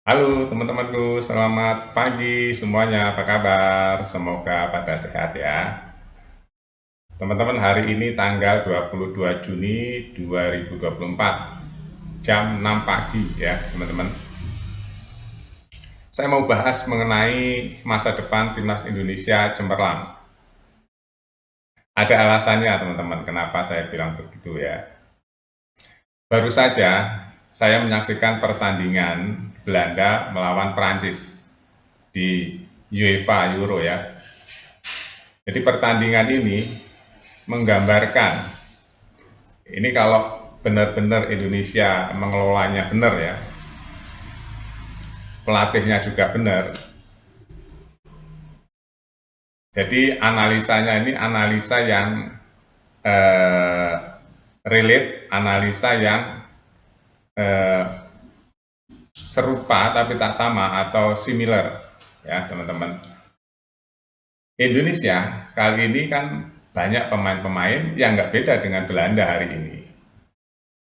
Halo teman-temanku, selamat pagi semuanya. Apa kabar? Semoga pada sehat ya. Teman-teman, hari ini tanggal 22 Juni 2024, jam 6 pagi ya, teman-teman. Saya mau bahas mengenai masa depan timnas Indonesia cemerlang. Ada alasannya, teman-teman, kenapa saya bilang begitu ya. Baru saja saya menyaksikan pertandingan Belanda melawan Prancis di UEFA Euro ya. Jadi pertandingan ini menggambarkan, ini kalau benar-benar Indonesia mengelolanya benar ya, pelatihnya juga benar. Jadi analisanya ini analisa yang eh, relate, analisa yang eh, serupa tapi tak sama atau similar ya teman-teman. Indonesia kali ini kan banyak pemain-pemain yang nggak beda dengan Belanda hari ini.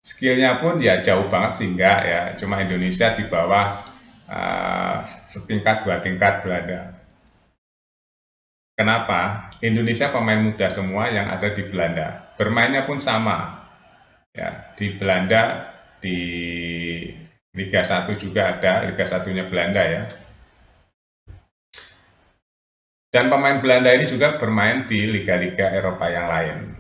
Skillnya pun ya jauh banget sih enggak ya, cuma Indonesia di bawah setingkat dua tingkat Belanda. Kenapa? Indonesia pemain muda semua yang ada di Belanda, bermainnya pun sama ya. Di Belanda di Liga 1 juga ada, Liga satunya Belanda ya. Dan pemain Belanda ini juga bermain di liga-liga Eropa yang lain.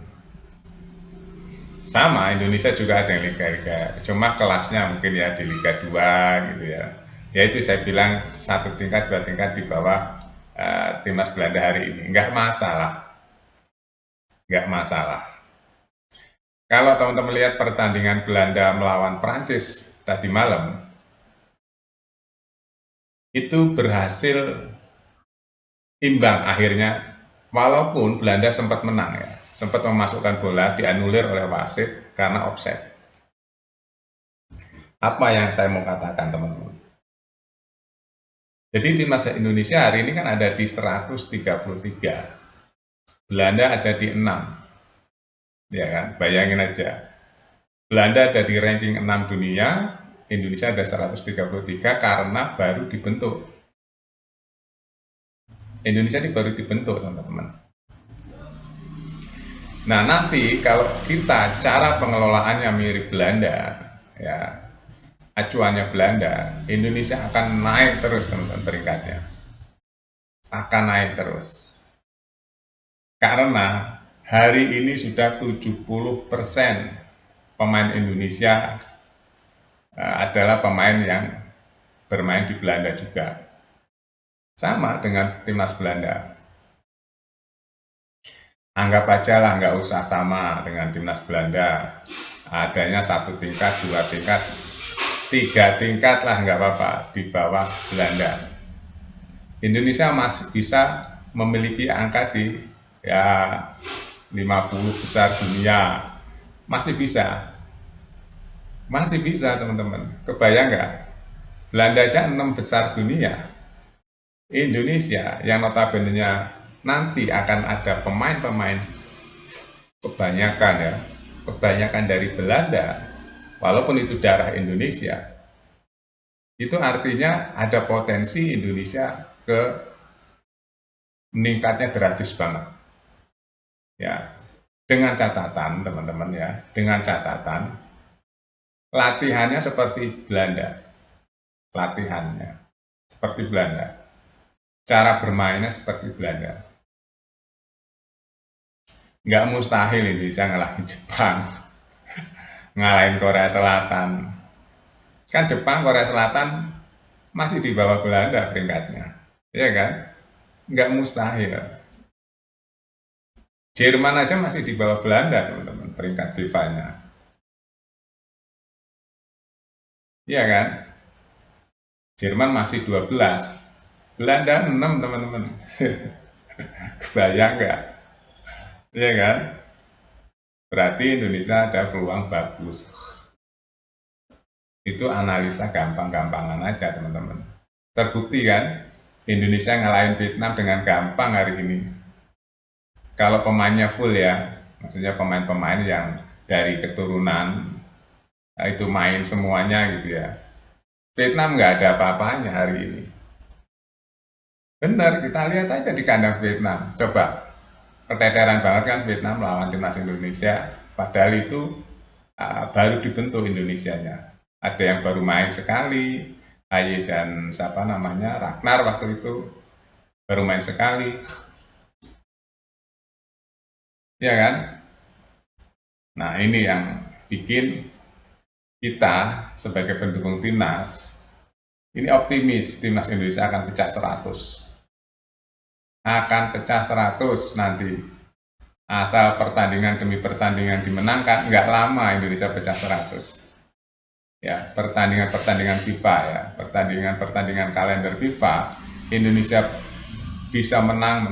Sama, Indonesia juga ada yang liga-liga, cuma kelasnya mungkin ya di Liga 2 gitu ya. Ya itu saya bilang satu tingkat, dua tingkat di bawah timnas Belanda hari ini. Nggak masalah, nggak masalah. Kalau teman-teman lihat pertandingan Belanda melawan Prancis tadi malam, itu berhasil imbang akhirnya, walaupun Belanda sempat menang ya, sempat memasukkan bola dianulir oleh wasit karena offside. Apa yang saya mau katakan teman-teman? Jadi timnas Indonesia hari ini kan ada di 133, Belanda ada di 6, ya kan? Bayangin aja, Belanda ada di ranking 6 dunia, Indonesia ada 133 karena baru dibentuk. Indonesia ini baru dibentuk teman-teman. Nah nanti kalau kita cara pengelolaannya mirip Belanda, ya acuannya Belanda, Indonesia akan naik terus teman-teman peringkatnya, akan naik terus. Karena hari ini sudah 70% pemain Indonesia adalah pemain yang bermain di Belanda juga. Sama dengan timnas Belanda. Anggap aja lah nggak usah sama dengan timnas Belanda. Adanya satu tingkat, dua tingkat, tiga tingkat lah nggak apa-apa di bawah Belanda. Indonesia masih bisa memiliki angka di ya 50 besar dunia. Masih bisa. Masih bisa teman-teman. Kebayang nggak? Belanda aja 6 besar dunia. Indonesia yang notabene nanti akan ada pemain-pemain kebanyakan ya, kebanyakan dari Belanda, walaupun itu darah Indonesia, itu artinya ada potensi Indonesia ke meningkatnya drastis banget. Ya, dengan catatan teman-teman ya, dengan catatan latihannya seperti Belanda, latihannya seperti Belanda, cara bermainnya seperti Belanda. Nggak mustahil Indonesia ngalahin Jepang, ngalahin Korea Selatan. Kan Jepang, Korea Selatan masih di bawah Belanda peringkatnya, ya kan? Nggak mustahil. Jerman aja masih di bawah Belanda teman-teman peringkat FIFA-nya, ya kan? Jerman masih 12, Belanda 6 teman-teman. Kebayang nggak? Ya kan? Berarti Indonesia ada peluang bagus. Itu analisa gampang-gampangan aja teman-teman. Terbukti kan? Indonesia ngalahin Vietnam dengan gampang hari ini. Kalau pemainnya full ya, maksudnya pemain-pemain yang dari keturunan itu main semuanya gitu ya. Vietnam nggak ada apa-apanya hari ini. Benar, kita lihat aja di kandang Vietnam. Coba, keteteran banget kan Vietnam lawan timnas Indonesia. Padahal itu baru dibentuk Indonesianya. Ada yang baru main sekali, Aye dan siapa namanya, Ragnar waktu itu baru main sekali. Ya kan? Nah, ini yang bikin kita sebagai pendukung timnas ini optimis timnas Indonesia akan pecah 100. Akan pecah 100 nanti. Asal pertandingan demi pertandingan dimenangkan, nggak lama Indonesia pecah 100. Ya, pertandingan-pertandingan FIFA ya, pertandingan-pertandingan kalender FIFA, Indonesia bisa menang.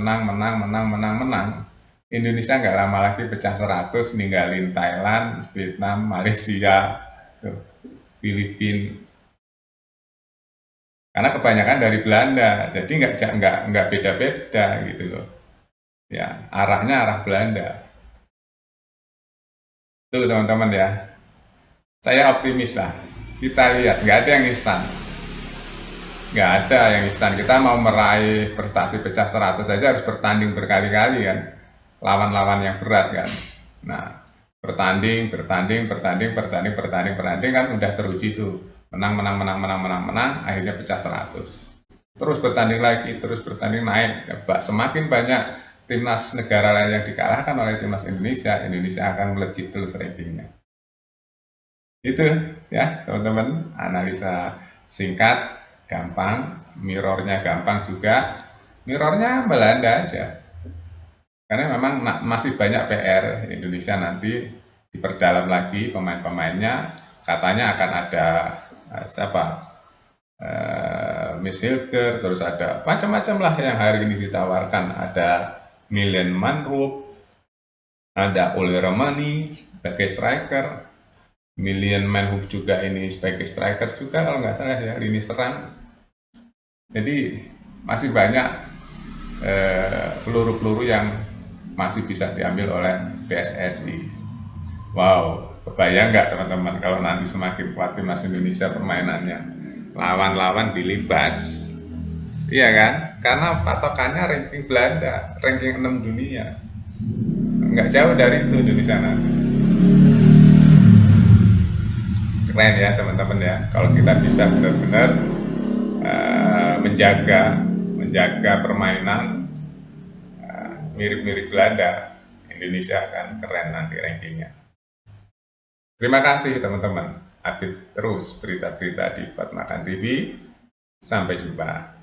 Indonesia nggak lama lagi pecah 100, ninggalin Thailand, Vietnam, Malaysia, Filipina. Karena kebanyakan dari Belanda, jadi nggak beda-beda gitu loh. Ya, arahnya arah Belanda. Tuh teman-teman ya, saya optimis lah. Kita lihat, nggak ada yang instan. Nggak ada yang instan. Kita mau meraih prestasi pecah 100 saja harus bertanding berkali-kali kan. Lawan-lawan yang berat kan. Nah, bertanding kan udah teruji tuh. Menang, akhirnya pecah 100. Terus bertanding lagi, terus bertanding naik. Semakin banyak timnas negara lain yang dikalahkan oleh timnas Indonesia, Indonesia akan melejit terus rankingnya. Itu ya teman-teman, analisa singkat, gampang, mirrornya gampang juga. Mirrornya Belanda aja. Karena memang masih banyak PR Indonesia nanti diperdalam lagi pemain-pemainnya. Katanya akan ada siapa? Miss Hilger, terus ada macam-macam lah yang hari ini ditawarkan. Ada Milen Manrup, ada Oli Romani sebagai striker, Million Manhoop juga ini sebagai striker juga kalau nggak salah ya, lini serang. Jadi masih banyak peluru-peluru yang masih bisa diambil oleh PSSI. Wow, kebayang nggak teman-teman kalau nanti semakin kuat timnas Indonesia permainannya, lawan-lawan dilibas, iya kan? Karena patokannya ranking Belanda, ranking 6 dunia, nggak jauh dari itu Indonesia nanti. Keren ya teman-teman ya, kalau kita bisa benar-benar menjaga permainan mirip-mirip Belanda, Indonesia akan keren nanti rankingnya. Terima kasih teman-teman, update terus berita-berita di Buat Makan TV. Sampai jumpa.